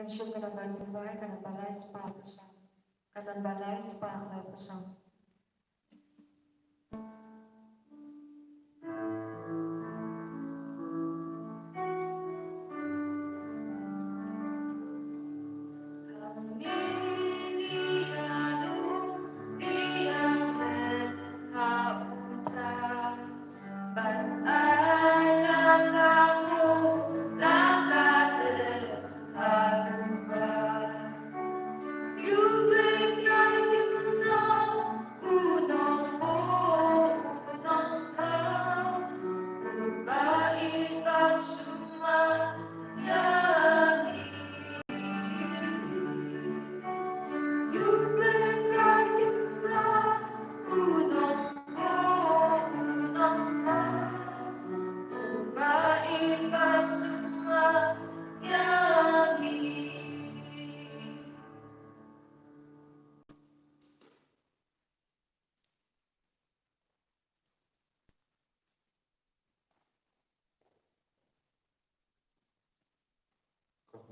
Pensyong ka na ba dyan ba? Ka na balay sa pang-usang. Ka na balay sa pang-usang.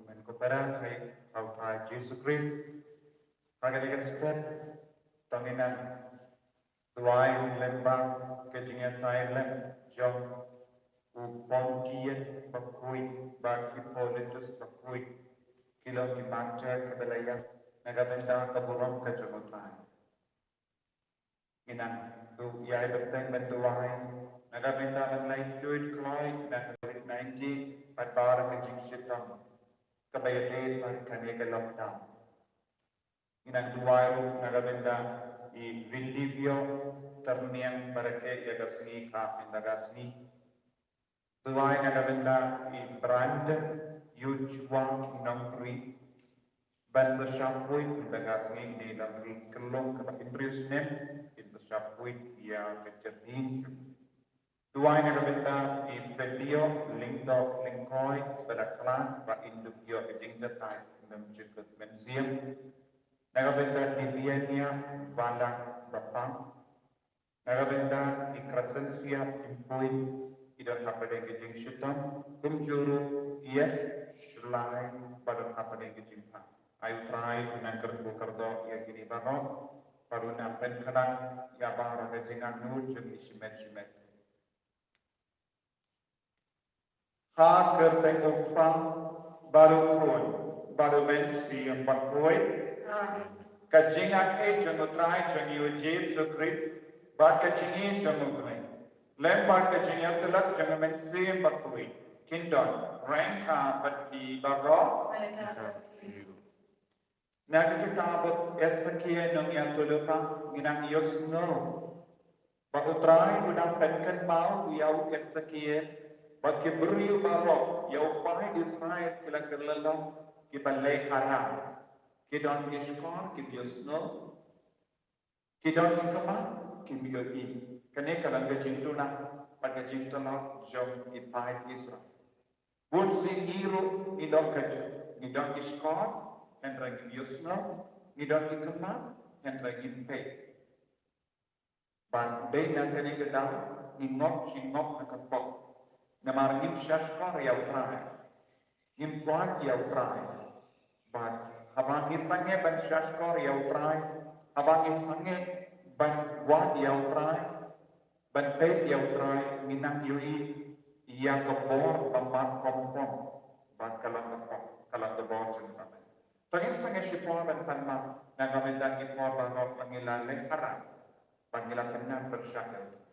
Mengumpulkan Bapak Yesus Kristus, agar kita tanginan tuai lembang kejengan saya lem jom upongkian bakui bagi politus bakui kilo kimancer kebelaya negabenda keburung kejemutan. Inang tu ia berteng bentuai negabenda menlain duit kloi dan COVID-19 pada barang kejeng syaitan. Kebayaan kami ke lockdown. Inang dua nagabenda I Vindivio terniang barake yagasni ka indagasni. Dua nagabenda I brand Yuchwang Nampri Bansa Shapui indagasni ni Nampri kelong ke Indriusnem Insa Shapui ya kecertin. Dua nagabenda I Felio Lingdo Lingkoi Badaklan Ba Indukyo Edingdatai Memjukut Mensiam Nagabenda I Vienia Valang Bapang Nagabenda I Crescensia Timpui Idon Hapadeng Gejing Syuton Kumjuru Yes Shlai Badon Hapadeng Gejing Pang Ayu Trai Nangker Bukardo Ya Gini Barok Paruna Penkadang Yabara Gejingan Nur Jum Ishimet Ha kertengok pang baru kun baru mensi yang bakoi kajingan jangan try jangan Yesus Kristus bak kajingin jangan gulai lembak kajingan selak jangan mensi yang bakoi kindon rangka bati barok nak kita abot esakia nong yang tulupa ginang Yosno bakutrai udang penkan mau yau esakia Bagi beriu barok, ya upah Israel kila kelalang kibalai haram, kidon iskor kibiosno, kidon ikama kibioi, kene kalang gejintuna, pagajintuna jom ipah Israel. Bun si hiro idon kaju, idon iskor, hendra kibiosno, idon ikama, hendra kimpay. Ban day na kene gedang, ingop singop nakapok. Namarangin syashkar ya utrai, impuan ya utrai. But habang isange ban syashkar ya utrai, habang isange ban wad ya utrai, ban pet ya utrai, minang yui ya kebor bambat kompom, ban kalang kebor jengkam. Tagin sange syipor ban panma, nagamendang ipor banok pangilan lengkaran, pangilan kenan bersyakal.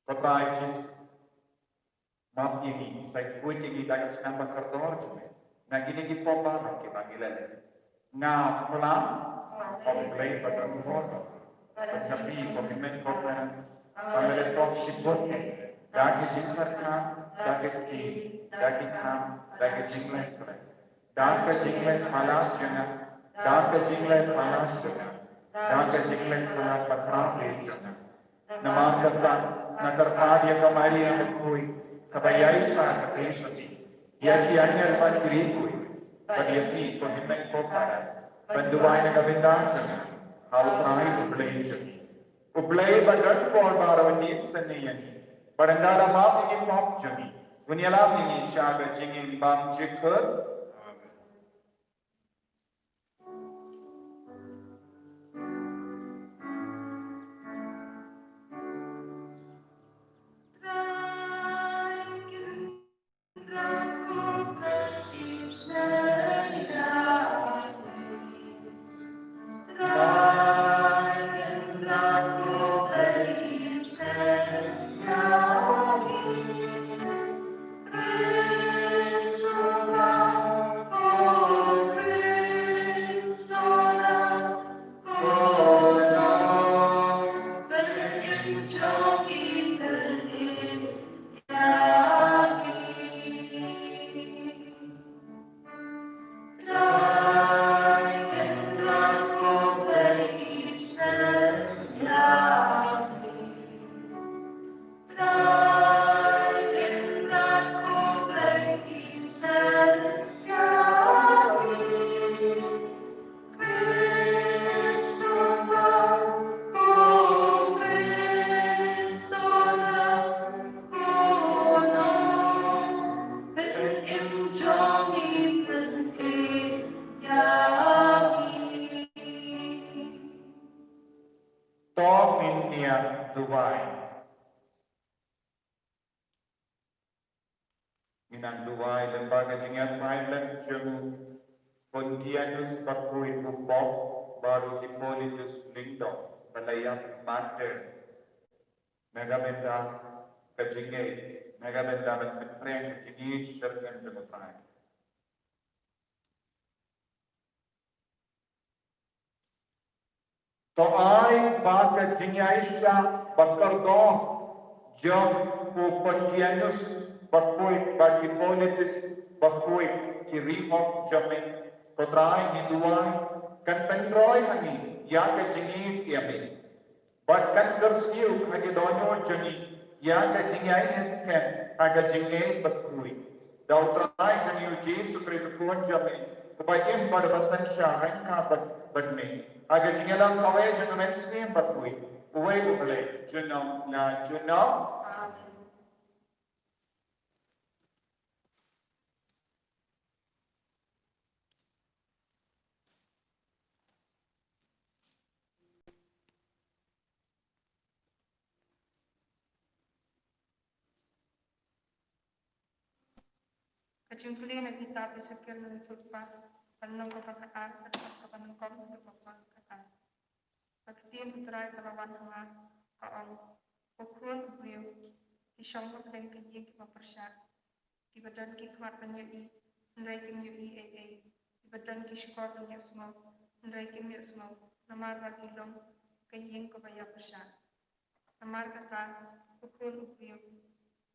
Kebaikis, maaf ini, saya kuat ini dah senang berkordor cuma. Nak ini kita pobar kita panggilnya. Ngap pulang, komplain pada umur, tetapi komitmen korban, panggil top sibuk, dagi jingkatkan, dagi ti, dagi kam, dagi jinglet, dagi jinglet malas jenah, dagi jinglet malas jenah, dagi jinglet malas patram jenah. Nama kata nakarpadia kamari ang kui kabayay sa katesati yaki anyar ban gripui pagyapi kohimen ko para banduay na gabindan Kau terahi ublay jeni. Ublay badan kol barawani senayani. Barangara maaf ini pop jeni. Bunyalam ini syaga jingin bam jikut. Dubai. Minang Dubai lembaga jengat silent jemu Pontianus Bakui Bubok baru Hippolytus Lindong Balayang Mate Megabenda Kajingai Megabenda Metreng Kajingi Syarkan Jemutai. तो आई बात जिंगाइशा बकरदो जब को पटियानुस बकोई बाकिपोलिटिस बकोई की रिहॉक जमे कोत्राई हिंदुआई kan penroi hani ya ke jingi yami but kan kersiu hage donyo jani ya ke jingai nesken hage jingai bakui dautrai jani uji sukri kun jami kebaim pada basan syarang ka badme hage jingalam kawai janamen sim bakui uwe uble junam na junam Kecimpulan yang kita bersekir menuntut pas, penang kepakaan, atau penangkong untuk kepakaan. Kemudian putra kelawan hanga, kaong, pukul beliau, isong berpeng keji kita persyak, di badan kita mat penyai, nilai kenyai AA, di badan kita sekolah penyai semua, nilai kenyai semua, namar bagi long, keji kebaya persyak. Namar kata, pukul beliau,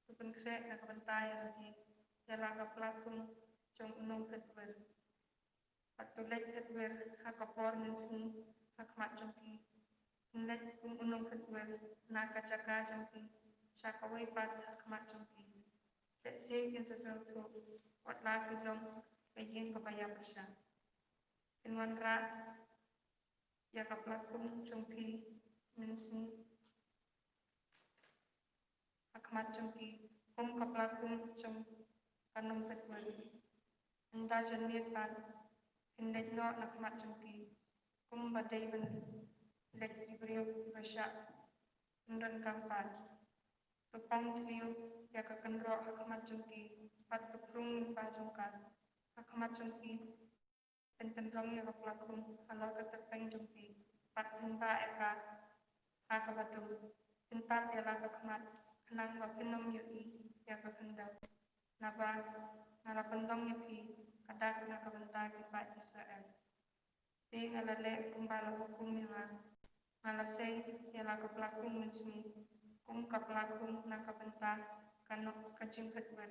tupen krek nak bentai lagi. Jalan pelakon jong unung kedua. Waktu lek kedua hak kapor mensi hak mat jongki. Lek unung kedua nak kacaka jongki. Syakawai pat hak mat jongki. Lek si yang sesuatu wat lagi jong kayin kebaya besar. Inwan rak ya kapelakon jongki mensi hak mat jongki. Kapelakon jongki. Kanung kedua, anda jenis pan, hendak nak mat jengki, badai bendi, lek diberiu besar, hendak kampan, tepang teriu, ya kekenro hak mat jengki, pat keprung pajongkan, hak mat jengki, pentendong ya kepelakung, kalau ketepeng jengki, pat hempa eka, hak kebatung, tempat ya lah kemat, kenang wakinom yui, ya kekendang. Naba ngala pendong yapi kadak na kabanta kipat Israel. Di ngala le kumbala hukum ngala say yala kapelakung mensmi kum kapelakung na kabanta kanok kajing kedwar.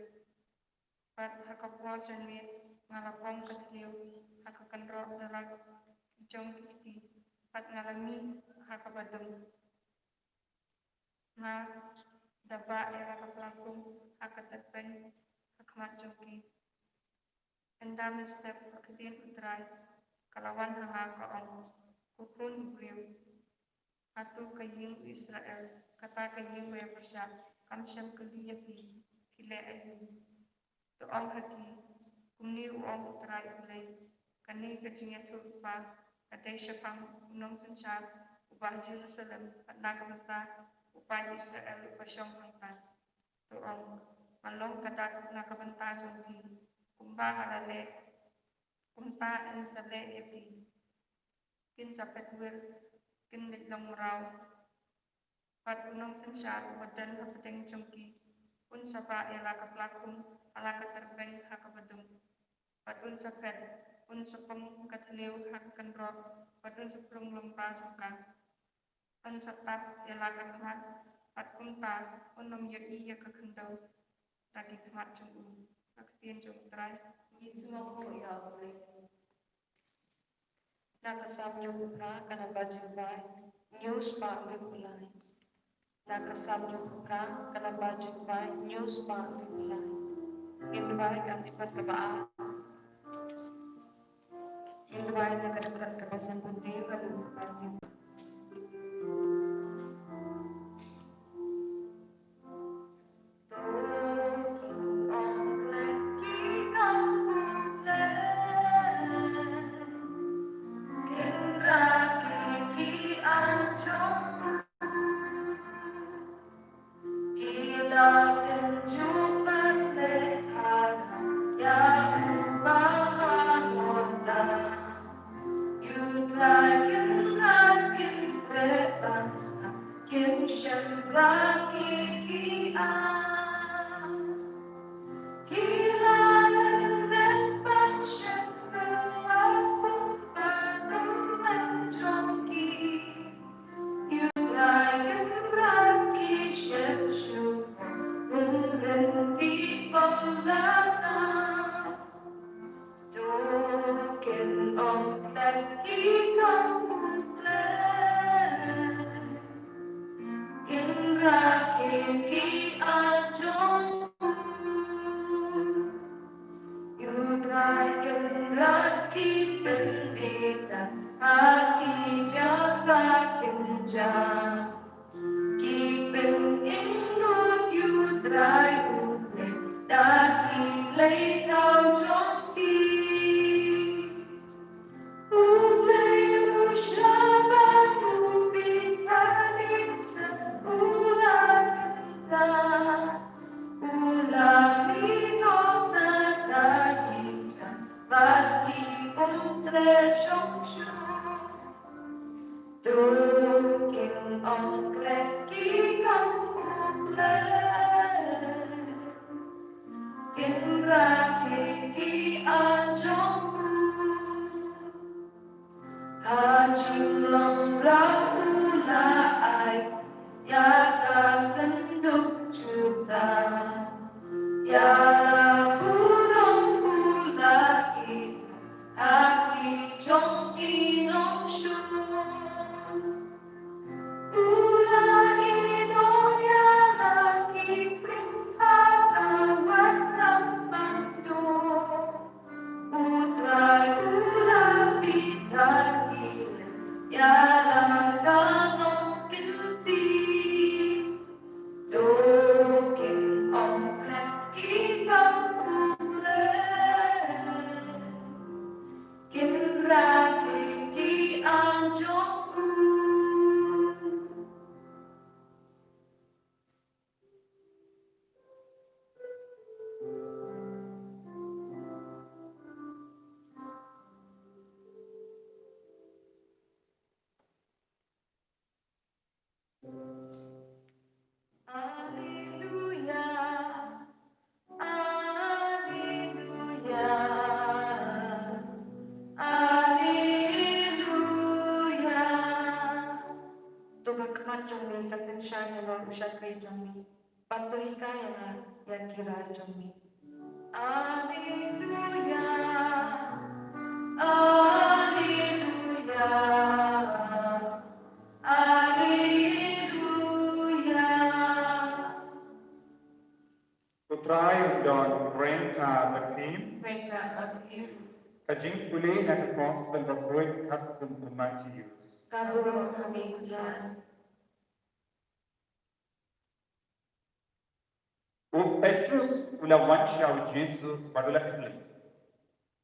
Pat hakapwa janwit ngala pong katliw hakakanro dalag jong kiti pat ngalami hakabadong. Nga daba yala kapelakung hakatatpen mat jongki. Endam step kemudian utrai kalawan hanga kaong Kukun beliau. Atu kaying Israel. Kata kaying maya persya. Kamsyam keliyapi. Kile ayu. Tuong haki. Kumni uong utrai ulay. Kani kajingat rupa. Kadai syapang unong sensyar. Ubah Jerusalem. Nakabata. Upah Israel. Upah syong hangpan. Tuong. Malong kata nakabanta jompi. Kumba halale. Kumpa en sale yapi. Kin sapet wir. Kin mitlong raw. Pat unong sensyar. Wadan hapeteng jomki. Un sapa ela kaplakum. Ala katerbeng hakabadung. Pat un sapet. Un sepeng katliw hakkenro. Pat un seplung lompa suka. Un satap ela kakmat. Pat kumta. Un yoi ya kakendau. Ragi kemat jomku. Nakatien jomtrai. Yesu ngomong ya boleh. Nakasam nyuka kana baju bai. News pa mulai. Nakasam nyuka kana baju bai. News pa mulai. Ini bai kan tipat kebaa. Ini bai nak dekat kebasan budi kalau bukan. Utrai undon Renka Bakim, Kajing Pule and Gospel of Roy Kat Kumatius. Kabulong kami Tuhan. O Petrus ulawan siya Jesus badula kini.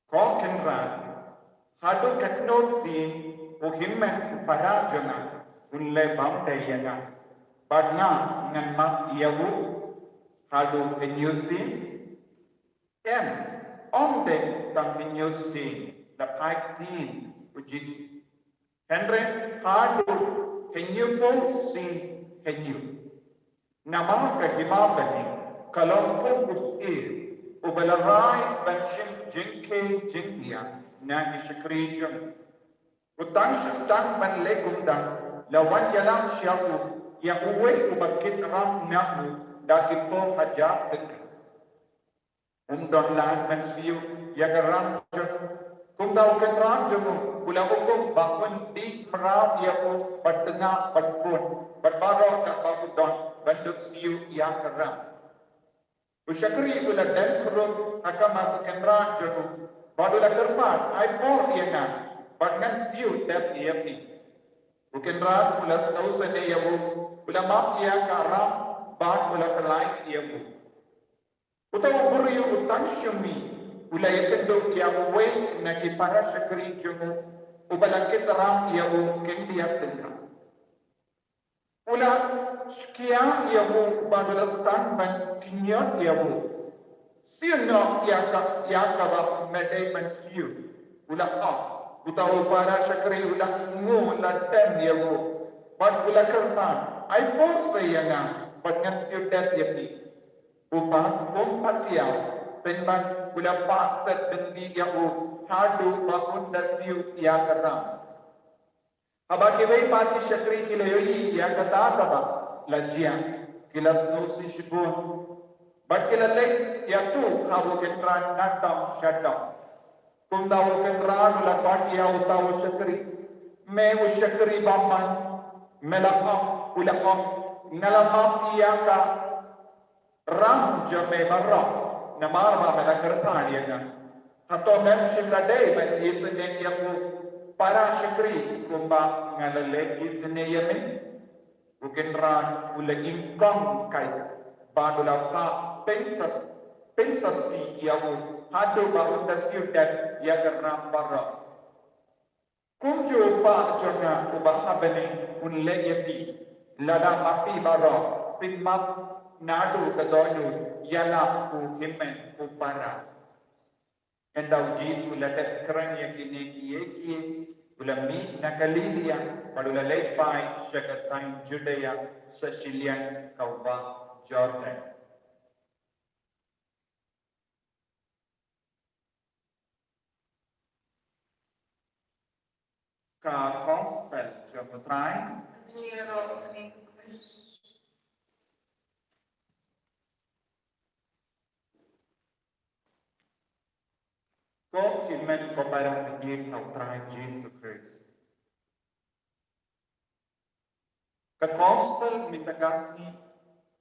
Ko kenran hadu katno sin o himmen parajana unle bamde yana. Badna ngan mak yawu hadu penyusi em omde tang penyusi la paitin ujis. Henry hadu penyupo sin penyu. Nama kahimabani kalampung usir ubalarai banshim jinke jinkia na ishakrijum. Utang shastang ban legumdang lawan yalang syaku yang uwe ubakit ram nahu dakipo hajab dekat. Don lan ban siu yagaram jok kumdau ketram jomu ulang hukum bakun di merau yaku bertengah berpun berbarok dan bakudon banduk siu yang keram. Usyakri ulah dan kurung hakama ketram jomu badulah terpat ai por yana bagan siu dan iapi. Bukan rat ulah tahu sene yabu ulah map ia karam bak ulah kelai yabu. Utawa buri utang syumi ulah yakendo yang we naki para syakri jomu ubala ketram yabu kendiak tengah. Ulah sekian yabu badulah stan ban kinyot yabu. Siano yaka ba medai man siu ulah ah utawa para syakri ulah ngu laten yabu bad ulah kertan ai pos sayanga bad ngan siu dat yapi upa patiau penban ulah paset bendi yabu hadu bakun dasiu ya keram abaki wei pati syakri kilayoi ya kata ba lajia kilas nusi shibun bad kilalek ya tu hawo ketran natam shadam kumdaw kenran la patia utaw syakri me syakri baman melaqam ulaqam ngalamap iyaka ram jame barra namar ma mela kertan yana hato mem shimla day men isne yaku para syakri kumba ngalale isne yamin bukenran ula ingkam kai badula pa pensasti yaku hadu bahun dasiu dan yagar barra kunjo pa jona ubahabani unle yapi lada mapi barra pinmap nadu kadonu yana u himmen upara endau jisu ladat kran yakini kiye ulami nakalilia padula lepai syakatain judaya sasilian kauba Jordan. Ka gospel jomutrai Zero Chris. ko himen ko barang din utrai Jesus Christ. Ka gospel mitagasni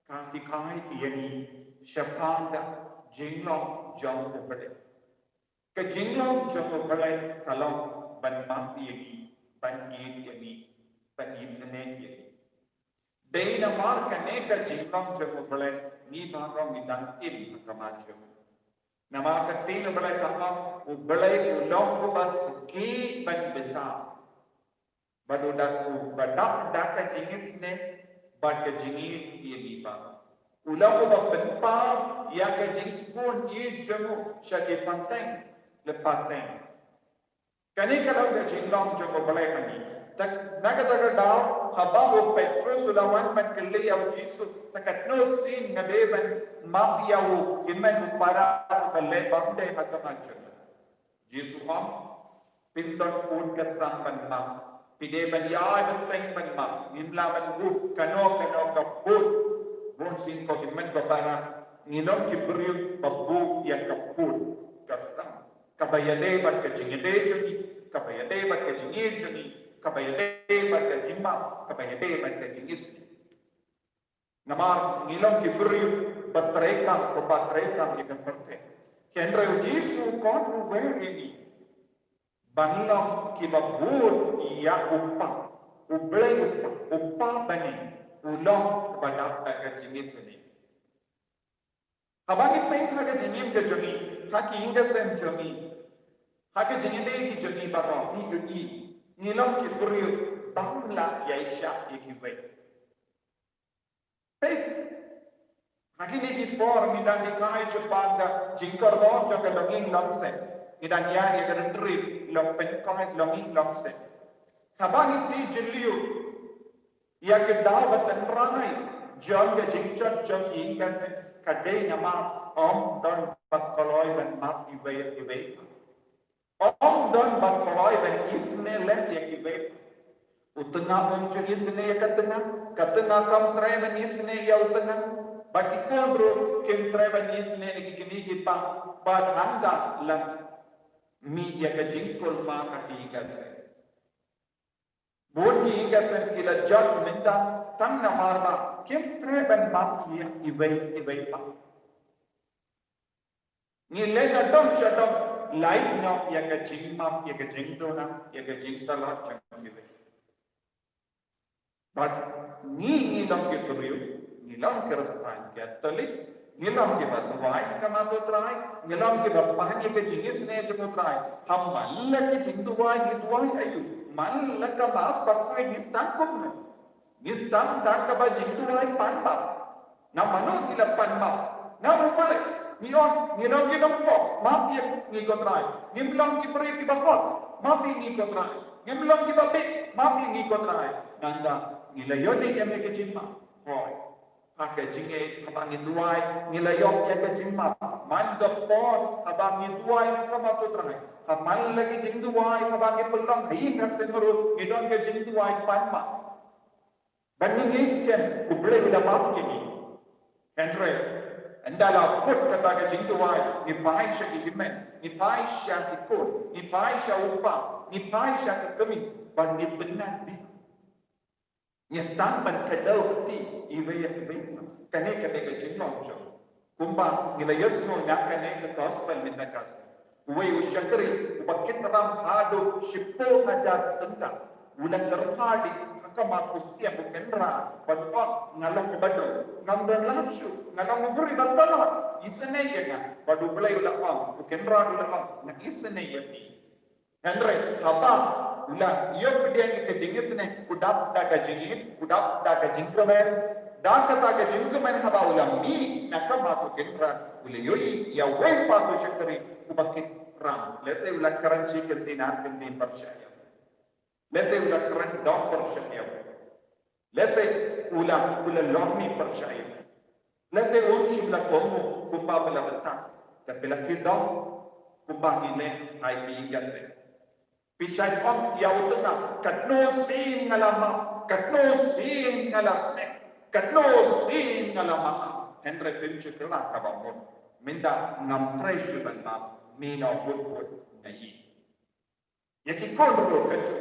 ka hikai yani syapanda jinglong jong ubale. Ka jinglong jong ubale kalong ban mati yani ban yani ban izne yani. Dei na mar kane ka jinglong jong ubale ni barong midang im kamajum. Nama katin ubale kakam ubale ulong ubas ki ban beta. Badudaku badak daka jingis ne bad ka jingi ye liba ulang ba penpa ya ka jingis pun ye jamu syaki panteng le pateng kani kalau ka jinglong jamu balai ani tak naga daga daw hababu Petrus ulawan man kelli au Jesus sakat no sin ngabeban mapiawu himen para balai bamde hatamachun Jesus am pindon pun kasampan mam pide ban ya benteng ban ma nimla ban bu kano kaput bon sin ko himen babara nginom ki beriu babu ya kaput kasam kabayade ban ka jingede juni kabayade ban ka jingir juni kabayade ban ka jimma kabayade ban ka jingis namar nginom ki beriu batreka ko batreka ni kaperte kendra Yesu kon where ini Banilong kibabur iya upang ublay upa bani ulong badap ka jingit sini habang ipay haga jingim ke jongi haki inga sen jongi haki jingide ki jongi baro ni yuki nilong ki buriu bangla yaisha ikibai faith haki ni ki por midang di kai chupanga jingkar don joka donging lokse midang ya ga drip long pen kai longing lokse habang iti jiliu ya ke daw batranai jong ga jingchot jong inga sen kadai nama om don bakkoloi ban map ibai om don bakkoloi ban isne lem ibai utengah om jong isne ya katengah kam trai ban isne ya utengah baki kondro kem trai ban isne ni kini kita bad handa lam mi ya ka jingkol ma ka tiga se bon ki inga sen kila jot minta tang na marma kem trai ban map ya ibai pa ni le na dom shadom light no ya ka jingma ya ka jingdona ya ka jingtala chang ibai but ni long ke priyo ni long ke rastan ke tali ni long ke badwai kama to trai ni long ke bapan ya ka jingis ne jmo trai ham malla ke hinduwai ni duai ayu malla ka mas bakwai nistan kom ne nistan dan ka ba jingduai pan ba na mano nila pan ba na rupale ni on ni long ke dom ko map ya ni ko trai ni long ke pri ki bakot map ni ko trai ni long ke babe map ni ko trai nanda nila yoni ya me ke jingma hoi haka jinge habang ni duai nila yok ya ke jingma man the pot habang ni duai kama to trai hamal lagi jing duai habang ni pulang hi ngar semru ni don ke jing duai pan ma bani ni sken uble udah map ni Andre andala put kata ke jing duai ni pai sha ki himen ni pai sha ki ko ni pai sha upa ni pai sha ki kami ban ni benar ni Nyestan ban kadau keti iwe kane kane ke jinglong jo kumba nila yasno nya kane ke gospel minta kas we ushakri ubakit ram hado shippo ajar tengka ulang terhadi hakama kusia bukenra badwa ngalong bado ngamdan langshu ngalong buri batala isene yenga badu belai ulama bukenra ulama na isene yepi Andre apa ula iyo pidiang ke jingit sene kudap daga jingit kudap daga jingkemen daga daga jingkemen haba ula mi nakama ko kenra ula yoi ya wei pa to shakari ubakit ram lese ula karanchi kendinar kendin percaya lese ula karan dok percaya lese ula lomi percaya lese unchi ula komo kumba bela betak kapila kidok kumba ile hai pi gase Pisay on yaw tengah katno sin ngalama katno sin ngalasne katno sin ngalama Henry pinchu kala kabamon minda ngam treasure banna mina wood ngai yaki konro katu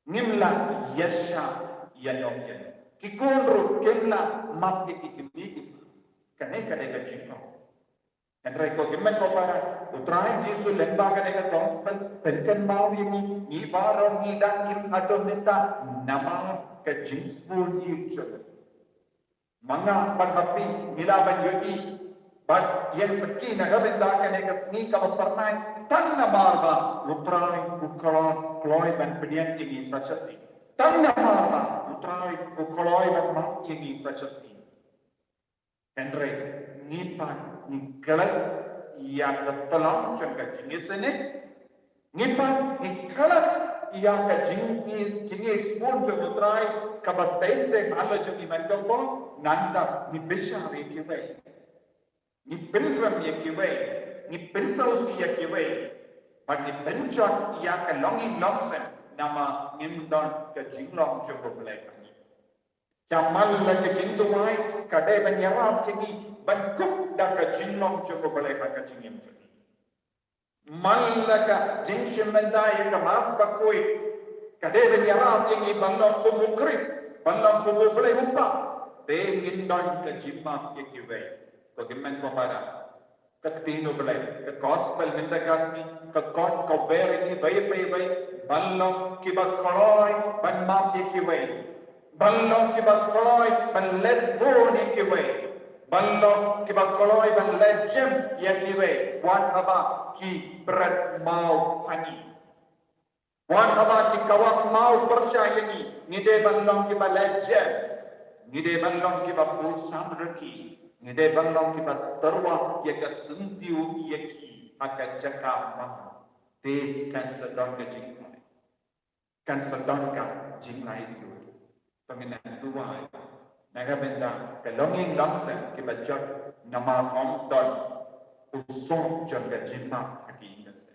nimla yasha yanokyan ki konro kemla mapke ki kimiki kane kane ka chino Henry ko gimmen ko para utrai Jesu lembaga nega gospel penken mau ini ni baron ni dan ni adon neta nama ke jinspool yucho manga panbapi nilaban yogi but yang sekina gabenda ke nega sni ka pernai tan namarba utrai ukron kloi ban pedian ini sachasi tan namarba utrai ukloi ban mak ini sachasi Henry nipan ni kelat yang tertolong jangka jenis ini nipan ni kelat yang ke jenis pun jangutrai kabatai se ala jami mendopo nanda ni besar yekiwai ni pilgrim yekiwai ni pilsaus yekiwai but ni benchot yang ke longi longsen nama ngimdon ke jinglong jangutrai Jamal lagi jintuai kadai menyerap kini bangkup daka jinglong cukup boleh haka jingim jadi. Mal laka jingshim mendai ka mas bakui kadai menyerap kini balong kumu kris balong kumu boleh umpa. Tengin don ke jimma yekiwai. Ko gimmen ko para. Kektino belai, ke gospel minta kasih, ke God kau beri bayi, balong kibat koroi, ban map kiway, balong kibat koroi, ban lesbon kiway, balong kibat koroi, ban lejem kiway, wan haba ki berat mau hani, wan haba ki kawak mau percaya ni de balong kibat lejem, ni de balong kibat pusam reki. Ngide balong kita terwa ya ke sentiu ya ki akan cakap mah te kan sedang ke jinglai kan sedang ke jinglai itu pengen tua naga benda ke longing langsung ke bajak nama om don usung jam ke jinglai haki ingat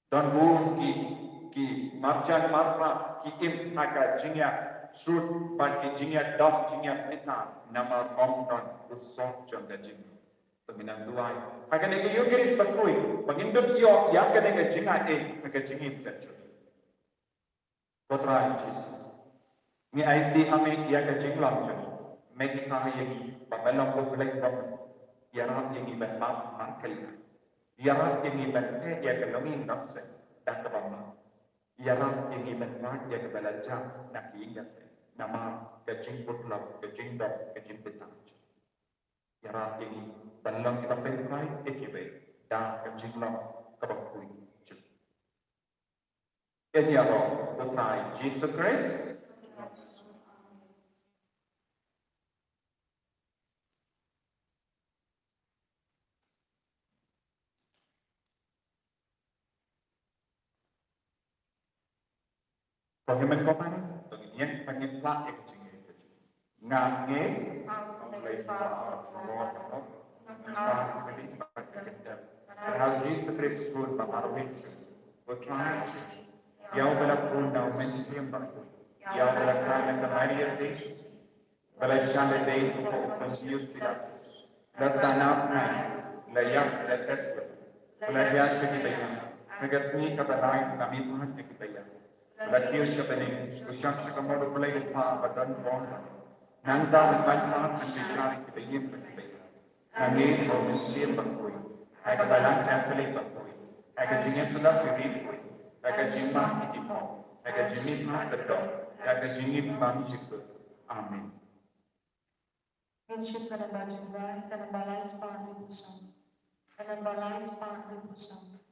dan bu ki marjan marpa ki im akan jingya Sud bagi jingat dot jingat pita nama komdon usok jangka jing peminat tuai. Akan lagi you kiris berkui pengindut yo yang kena ke jingat ke jingit kecil. Putra Yesus. Ni IT kami ia ke jinglang jadi. Make kami yang pamelang publik bom. Ia ram yang iban maaf mangkel. Ia ram yang iban te ia ke longin nafse dah ke bama. Ia ram yang iban mat ia ke belajar nak ingat. Nama kecing putlau, kecing dok, kecing petang. Yara ini balang kita pengkai ekibe, dah kecing lau kabakui. Ini apa? Putra Jesus Christ. Bagaimana kau mana? Yang panggil plak kecing. Ngange Hal Jesus Kristus pun pamarwin Putra Yang berlaku na umensiam baku Yang berlaku na Maria Des Balasyan le day ko konsius Pilatus Lasanap na layak latet Layak sa kibayan Nagasni kabalain kami pahat na kibayan Lakius kabaning Usyang sa kamaro kulay pa badan ronda Nanda berbanyak mencari kebahagiaan berkebahagiaan. Kami manusia berkui. Agar balang Katolik berkui. Agar jenis sudah beri berkui. Agar jemaah hidup. Agar jemaah berdor. Agar jemaah manusia. Amin. Kinship kana bajubay, kana balay sa panghibusan. Kana balay sa panghibusan.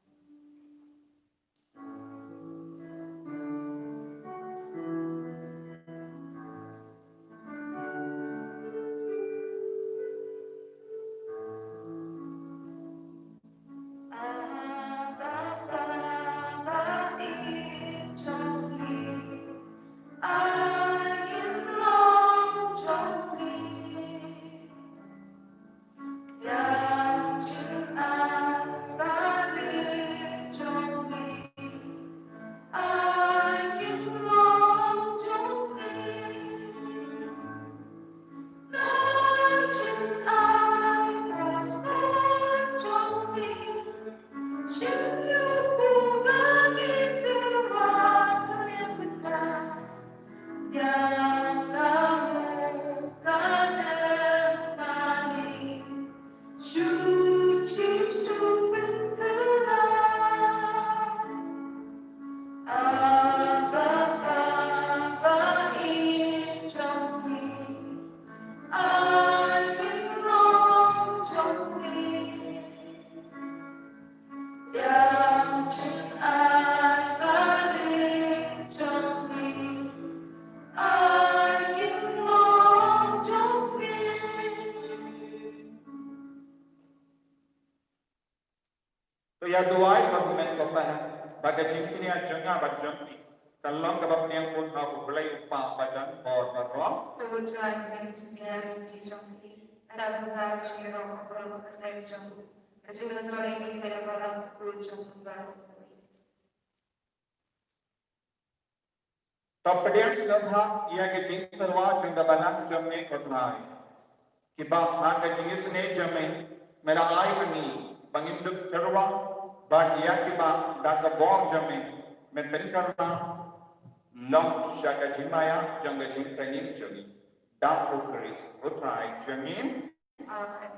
Ya doai dokumen kopan baga jingkini ajanga bajangki kallang kabab niang pun aku belai upa badan or barong To drive them to guarantee Jompi, and I will have Shiro Koro Katai Jompi, as you will try me when I got up to Jompi Garo. Topadian sabha ia ke jing terwa janga banak jamme kotnai kiba naga jingis ne jamme mera ai kani panginduk terwa But yakiba daga bor jame me penkarna long shaka jimaya janga jim pening jami da ukris utrai jamin Amen.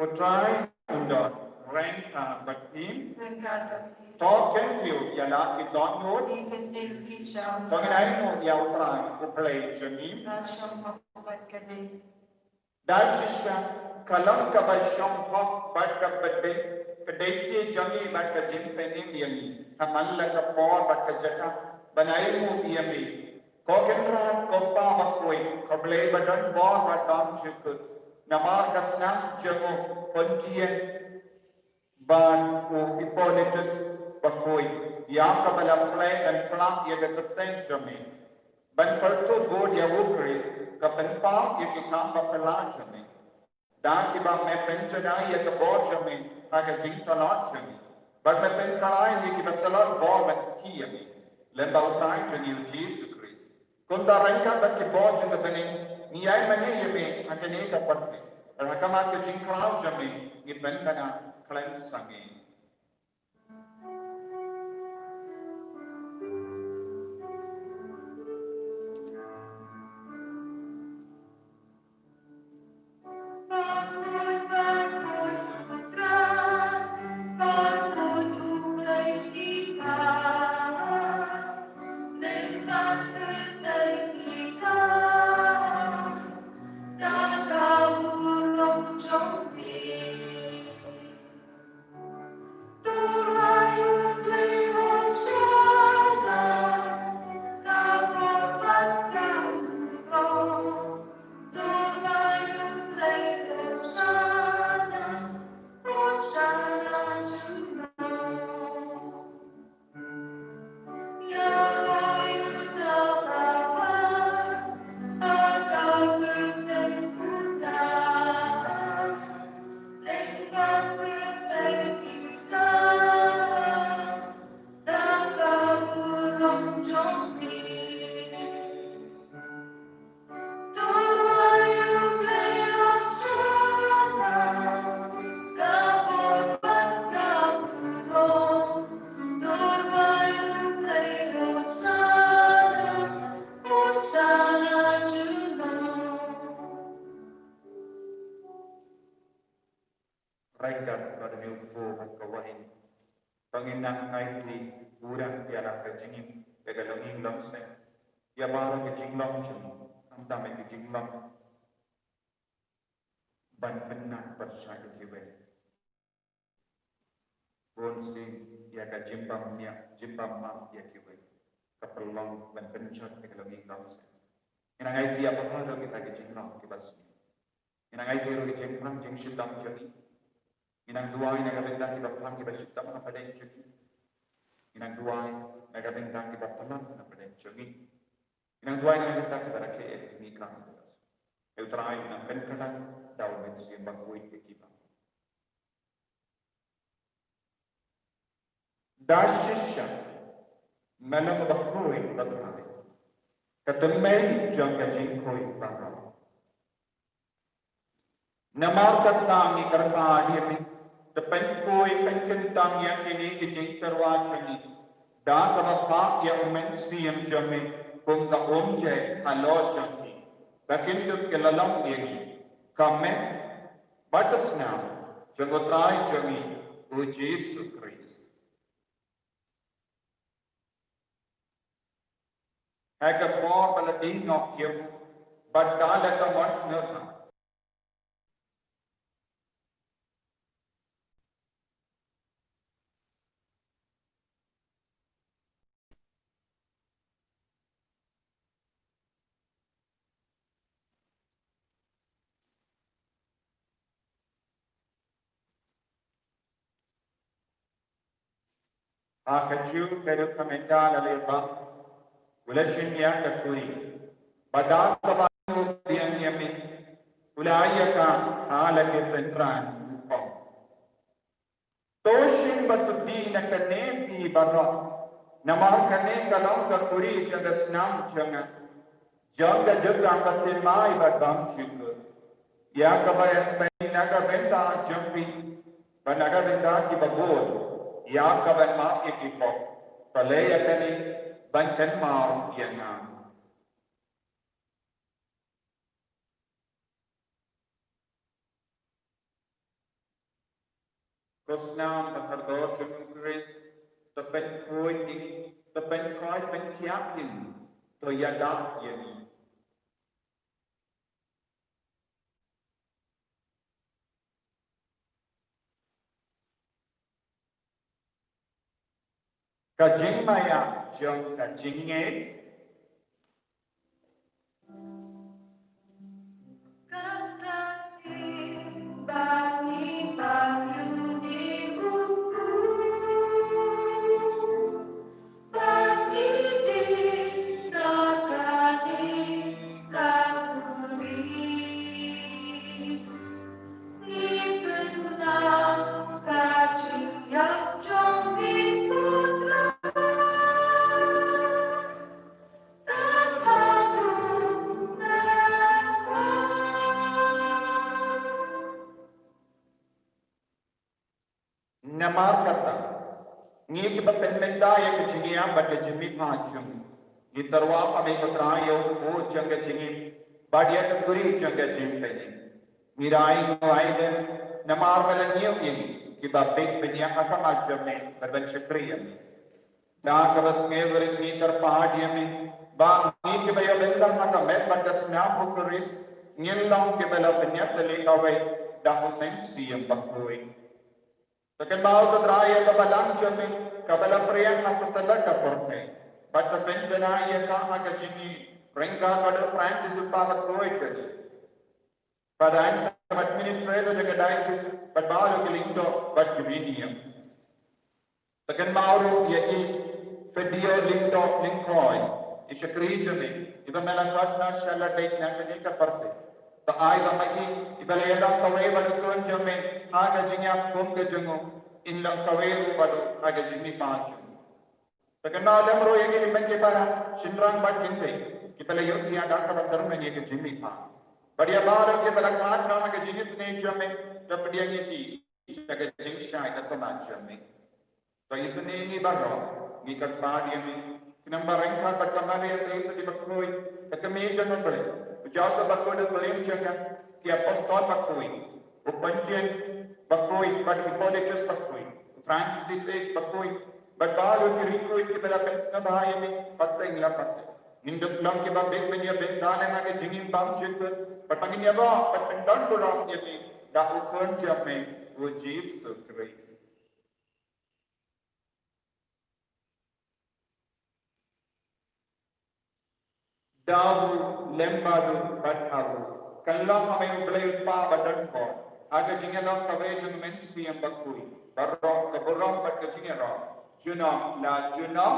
Putrai undon rengka batim Mereka token view yala idonod ikenting kisah tonginaino yautrai uplay jami Rasyam Mabat Kadeh dashisha kalam ka basham hok bad ka badde kadaiye jami bad ka jim penim yami hamalla ka por bad ka jata banaimu yami kokenra koppa bakoi koblay badan bor badam chuk namar kasna jago pontian ban o Hippolytus bakoi yang kabala play dan plak ya dekateng jami ban pertu god ya ukris kapan pa ya kikam bapela jami dan kiba me penchana ya kabor jami aga jing talot jami ban me penkalai ya kiba talot bor ban kiyami lemba utrai jani Jesus Christ kunda rangka tak kibor jang bening niai mane yame agane ka patte rakama ke jing krau jami ni bendana cleanse sangi Raikat pada milfu kawain panginang ngaitli urang tiara kejingin kegalongin longse ya baru kejinglong jumi antame kejinglong ban benak persada kiwe bonsi ya ka jimbam mam ya kiwe kapelong ban pencot kegalongin longse ina ngaitli apa halo kita kejinglong kibas ina ngaitli ro kejimpang jing sidam jami inang duai naga bentang kita pelang kita cipta mana pada injungi inang duai naga bentang kita pelang mana pada injungi inang duai naga bentang kita rakyat yang sini kami belas euterai inang bentang daun bensin bakui kekiba dashisha malam bakui bakui ketemai jangka jingkoi bakui namar katang ikarta dia depan koi penkentang yang ini kijing terwajani dah kawak yang mensiam jami kum ka omje halo jami bakin tu kelalam ini kame batasna jangotrai jami o Jesus Christ aga por balading of you but dala ka mansna Akachu keru kamenda laleba ulashin ya kakuri badal kabayu dian yamin ulayaka halake sentran upam toshin batudina kane di barra namar kane kalam kakuri jaga snam janga jaga katemai badam chungu ya kabayan naga benda jampi banaga benda ki bagol ya kaban ma ikipok talaya kani bankan mau yang Kosnam Bakardor Chris, the pen koi, the pen koi pen kiakin, to yada yeni. Kajing maya jong kajinge. Namar kata, ni kita penmenda yang kecinian bagi jemi pacung. Ni terwa kami ketrayo, oh jangka jemi, badia kekuri jangka jemi. Mirai ngelain, namar melaniu ini, kita pek penyak akan macam ni, berbencakriya ni. Dan kalau sengaja ni terpahadi ni, bang ni kita yang benda akan met baca senam bukuris, ngilang kita la penyak terlekawai, dahun mensi yang bakui. Tekan bau kedraya kebalang jami, kebala priang asatala kaporne. Bata penjana ia kaha kecini, rengga kada Francis upahat koi jadi. Pada ansam administrator jaga diocese, but baru kelindo, but divinium. Tekan bau ia i fedio lindo lingkoi, isya krijami, iba melakatna shala date na kanika parte. Ta ai ba mai ibalayadang kawai badukon jami, haga jinya kum ke jengo, inlang kawai badu haga jimi pancu. Tekan malam roh yang ini bangke para shinrang bad kinte, ibalayot niya dah kabar termen ye ke jimi pan. Badia baru ke balakat na haga jimi sene jami, dapat dia ngiti, haga jimi syai kata jami. So isene ni baru, ni kat dia ni, kinamba rengka kat kamari yang terisa di bakoi, kat kemeja nombor. Jasa bakoi dan beriam jangan, kia apostol bakoi, upanjen bakoi, but Hippolytus bakoi, Francis this bakoi, but baru kirikoi kita dah pensna bahaya ni, patta ingla patta. Ninduk lang kita beg menya beg dana na ke jingin bam chikut, but pangin ya ba, but pendan dolang ya ni, dah ukon jamme, wo Jesus Christ. Dawu lembadu bat abu. Kalau kami beli pa badan ko, aga jingalang kawai jeng mensi yang bakui. Barok keborong bat ke jingalang. Junam la junam.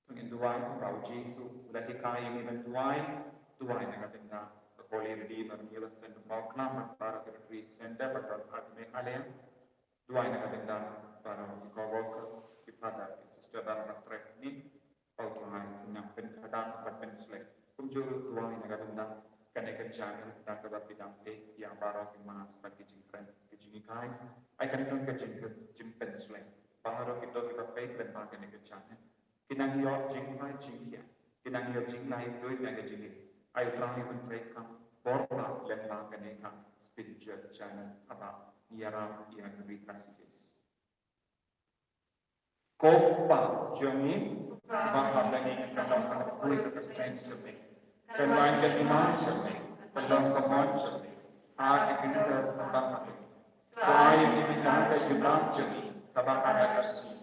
Tungin duai rau Jesu, lagi kai ini dan duai nak kena. Holy Redeemer, Mila send Mokna, Matara Retreat Center, but Adme Alem. Duai nak kena para kawal kepada sister dan matret ni, autuhan yang penkadang berpensel. Kunjur duai nak kena kena kerjaan dan kepada bidang yang para kemas bagi jingkran kejingikai. Akan tun kejingpensel. Baharu kita baik dan bagai kena kerjaan. Kinang yo jingkai jingkia, kinang yo jinglai duit nak kejingik. Ayo terakhir mereka borla lemah kena spiritual channel apa? Ialah yang dikasih Yesus. Kopa jami bahadani dalam akui kepercayaan jami. Kelain keimanan jami, dalam kemahan jami. Hati kita bahadani. Saya diminta kejutan jami, kebahagiaan kasih.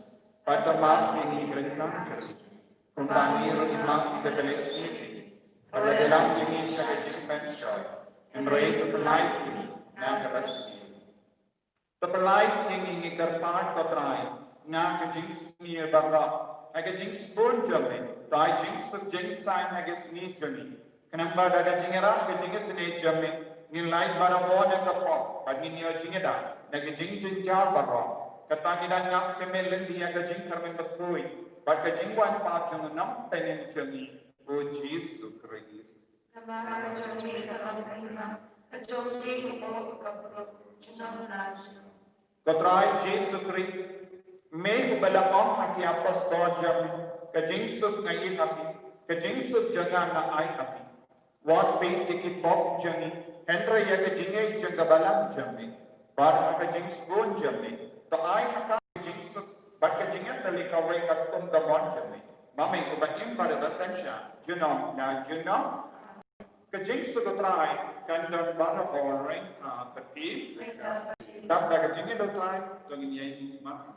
Pada malam ini berentang jami. Kumpani rumah kebelas ini. Pada dalam ini saya dispensasi. Mereka pelai ini yang kasih. Terpelai yang ingin kerpat kotrai, nak kejings ni bapa, agak jings pun jami, tai jings sign agak seni jami. Kenapa ada jingera, kejings seni jami, nilai barang yang kapok, bagi ni jingera, nak jing jar barang. Kata kita nak kemelan dia kejing kermen berkui, bagi jingwan pacung enam penin jami, oh Jesus Christ. Nama jami dalam iman, kejongki mau kapro, jenang nasi. Kotrai Jesus Christ, may balakong hati apostol jam, kajing sus ngayon hapi, Kajing sub jangan na ai api. Wat ping tiki pop jangi. Hendra ya kajingai jangga balam jami. Bar kajing spoon jami. To ai haka kajing sub. Bat kajingan tali kawai katum damon jami. Mami kubatim pada basensya. Junong na junong. Kajing sub try. Kandang bara orang peti. Tap dah kajingnya do try. Tungin yai mak.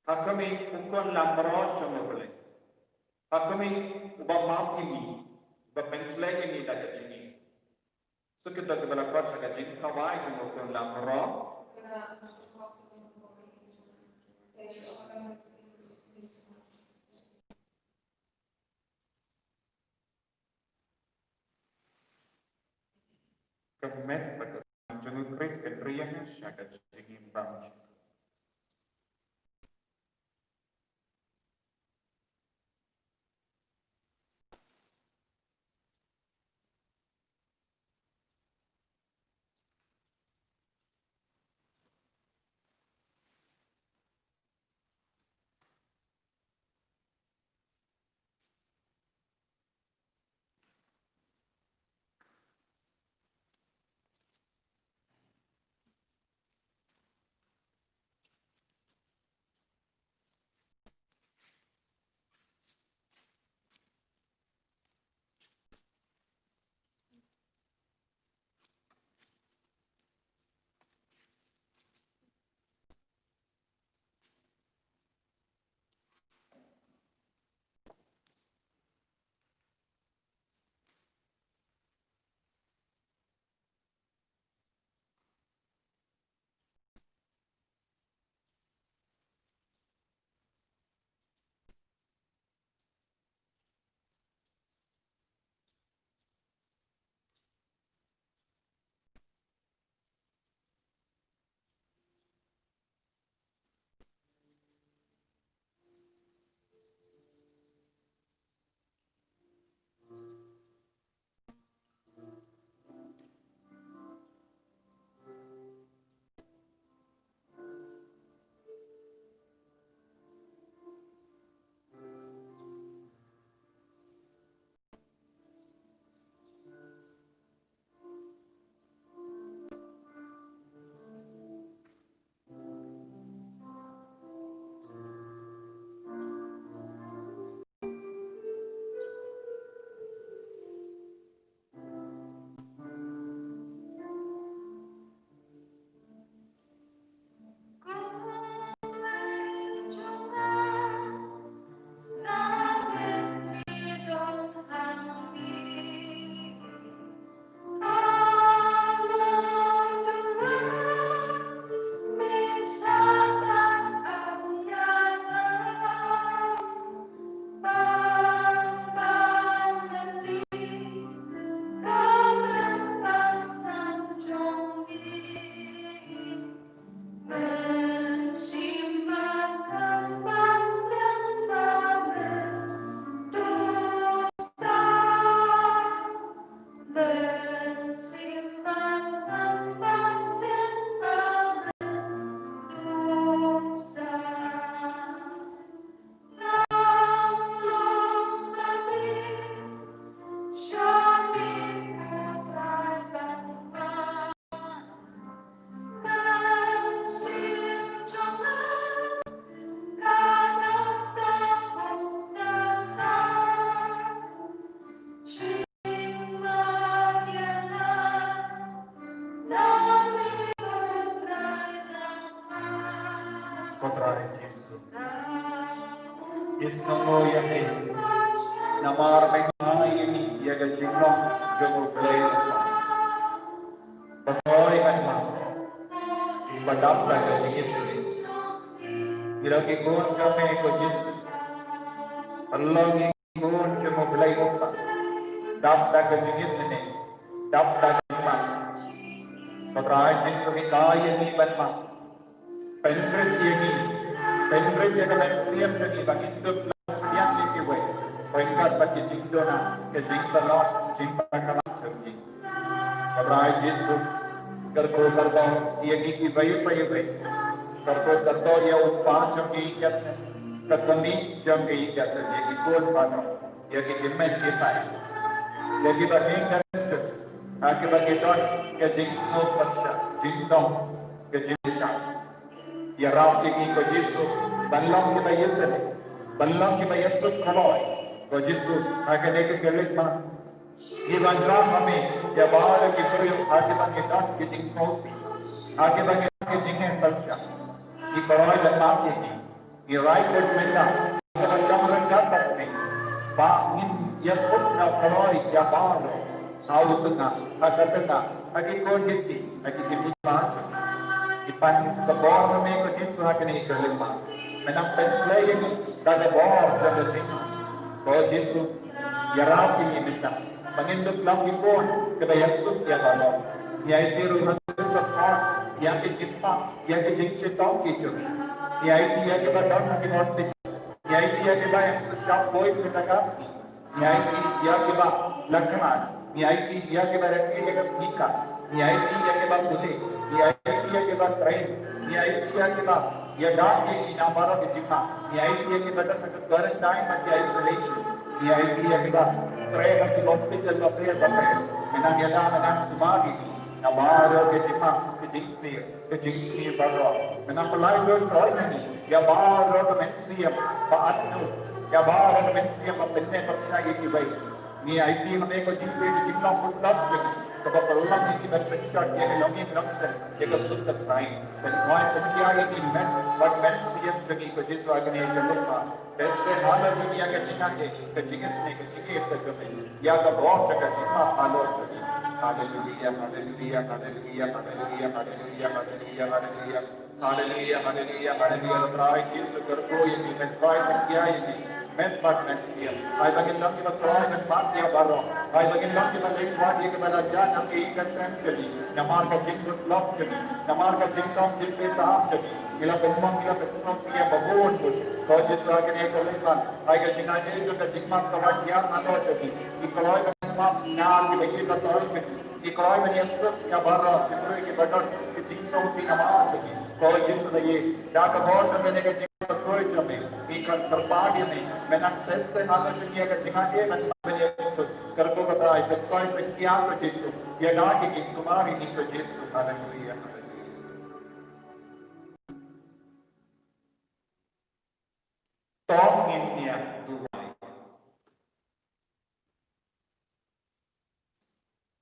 Hakami ukon lamro chomobele. Hakami ubah maaf ini, ubah penslay ini dah kajingi. So kita kebala kuasa kajing kawai jomokon lamro. Kemet pada jomok kris kendrianya syakat kajingi bangsa. putra Yesus. Isno yang ini, namar mengai ini ia kejinglong jenguk belayu. Pokoi kan mah, badap tak kejingis ini. Kira kikun jame kejis, Allah kikun jenguk belayu tak. Dap tak kejingis ini, dap tak mah. Putra Yesus mengai ini banmah. Penrit ini, penrit yang mensiap jadi bagi hidup yang dikiwai. Peringkat bagi jingdona, ke jingdalot, jingdakalat sergi. Kabrai Yesus, kerto ia gigi bayu. Kerto ia upah jangki ikat, ketemi jangki ikat sergi. Ikut pada, ia gigi mencipai. Lagi bagi kerja, bagi don, ke jingdno pasca, jingdong, ke jingdang. Ya Rabbi ko Yesus, banlang kita Yesus, banlang kita Yesus kaloi, ko Yesus, akan ek gelik ma, iban ram kami, ya bahar kita beri, akan bagi dan kita ingsosi, akan bagi kita jingeh tersya, di kaloi dan maaf ini, di rai kot menda, kita berjamaran kata kami, bangin Yesus na kaloi ya bahar, sawu tengah, akan ko jiti, akan kita macam. Ipan kebor kami ko Yesus akan ikalima. Menang penslay ini kada bor janda sini. Ko Yesus ya Rabbi ini minta. Menginduk lang ipon kada Yesus ya Allah. Ya itu ruhan terkor yang kecipta yang kecipta kicur. Ya itu ya kita dalam di hospital. Ya itu ya kita yang sesiap boy kita kasih. Ya itu ya kita lakukan. Ya itu ya kita rekayasa nikah. Ya itu ya kita boleh. Ya itu ya kita train. Ya itu ya kita ya dah ini nama orang kita. Ya itu ya kita dapat quarantine bagi isolation. Ya itu ya kita train bagi hospital bagi menang ya dah menang semua ini. Nama orang kita kejingsi baru. Menang pelai berkau ini. Ya baru orang mensiap paatu. Ya baru orang mensiap penting percaya ini baik. Ni IT hame ko jingse di jinglang pun tak jadi. Sebab Allah ni kita pencet dia ke longi berangsa dia ke sudah sign. Dan kau pencari ini but siap jadi ko jisu agni ke lupa. Desse hala jadi agak jinga ke jinges ni ke jinge ke jadi. Ya ka bahut jagah jinga halo jadi. Hallelujah, hallelujah, hallelujah, hallelujah, hallelujah, hallelujah, hallelujah, hallelujah, hallelujah, hallelujah. Try jisu kerko ini try kia ini. Men part mensia. Ay bagin lang kita try men part dia baru. Ay bagin lang kita lek part dia kepada jan ang ikat jadi. Namar ka jingkut lock jadi. Namar ka jingkong jingpe tahap jadi. Ila pemang ila petsos dia babun pun. Kau jisu akan ek lekan. Ay ka jinga dia juga jingmat kawan dia atau jadi. Ikaloi ka semap nyal di bagi betul jadi. Ikaloi men Yesus ya baru. Ikaloi ki badon ki jingso si namar jadi. Kau jisu lagi. Dah ka bahut sampai ne कोई जमे इकन terpadi ni menang tesse halo dunia ke jinga men Yesus kerko kata itu koi pentiang ke Yesus ya dah ki sumari ni ke Yesus haleluya tong innya duai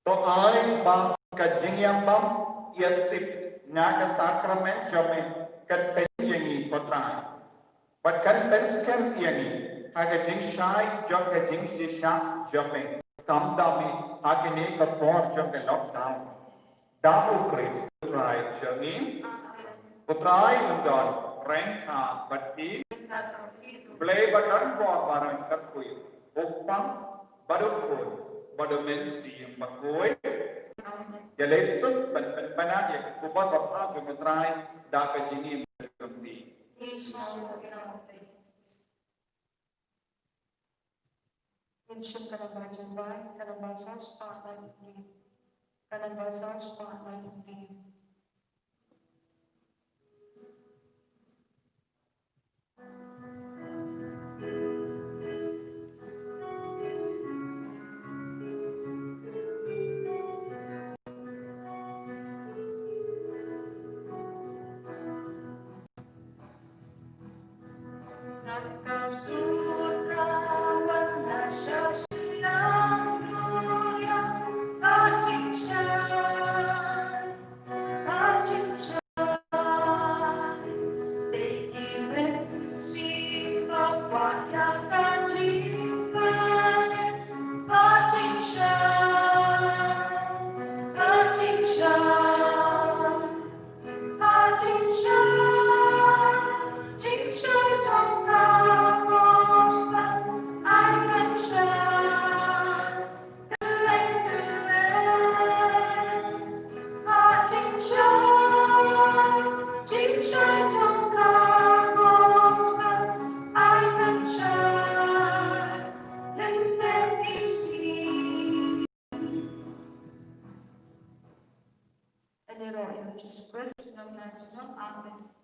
to ai bang ka jingyam bang yasip naga sakramen jame kan penjengi potrai but kan penskem yani aga jing shai jog ka jing si sha jame tam dami aga ne ka por jog ka lockdown da ukris potrai jami potrai undon rengka batti play button por barang kakui upang badukun badumensi bakoi ya lesson bananya kubat apa potrai da ka jingi jami Insya kanabajan bay, kanabasang spotlight free. Kanabasang spotlight free. Amen.